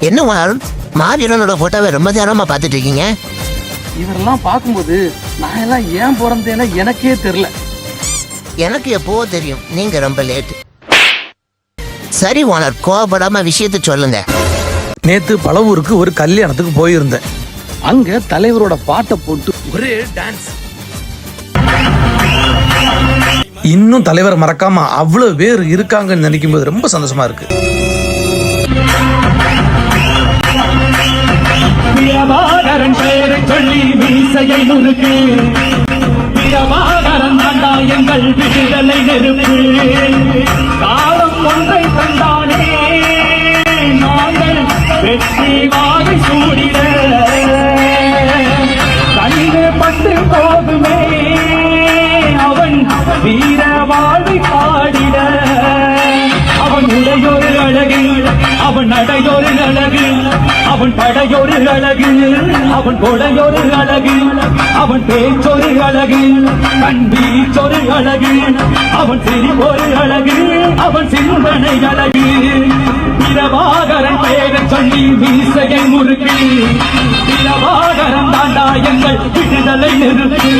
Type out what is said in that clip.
என்ன மாவீரனோட போட்டோவை ரொம்ப நேரமா பார்த்துட்டு இருக்கீங்க? இவரெல்லாம் பார்க்கும்போது நான் எல்லாம் ஏன் பிறந்தேன்னா எனக்கே தெரியல. எனக்கு எப்போ தெரியும், நீங்க ரொம்ப லேட். சரி ஓனர், கோவப்படாம விஷயத்தை சொல்லுங்க. நேத்து பழவூருக்கு ஒரு கல்யாணத்துக்கு போயிருந்தேன். அங்க தலைவரோட பாட்டை போட்டு ஒரே டான்ஸ். இன்னும் தலைவர் மறக்காம அவ்வளவு பேர் இருக்காங்கன்னு நினைக்கும் போது ரொம்ப சந்தோஷமா இருக்கு. பிரபாகரன் பெயரை சொல்லி மீசையை முறுக்கு, பிரபாகரன் தாண்டா எங்கள் விடுதலை நெருப்பு. காலம் ஒன்றை தந்தானே நாங்கள் வெற்றி வாகை சூடிட, கண்ணு பட்டு போகுமே அவன் வீர வாழ்வை பாடிட. அவன் உடையொரு அழகு, அவன் நடையொரு அழகு, அவன் படையொரு அழகு, அவன் கொடையொரு அழகு, அவன் பேச்சொரு அழகு, கண் வீச்சொரு அழகு, அவன் சிரிப்பொரு அழகு, அவன் சிந்தனை அழகு. பிரபாகரன் பெயரை சொல்லி மீசையை முறுக்கு, பிரபாகரன் தாண்டா எங்கள் விடுதலை நெருப்பு.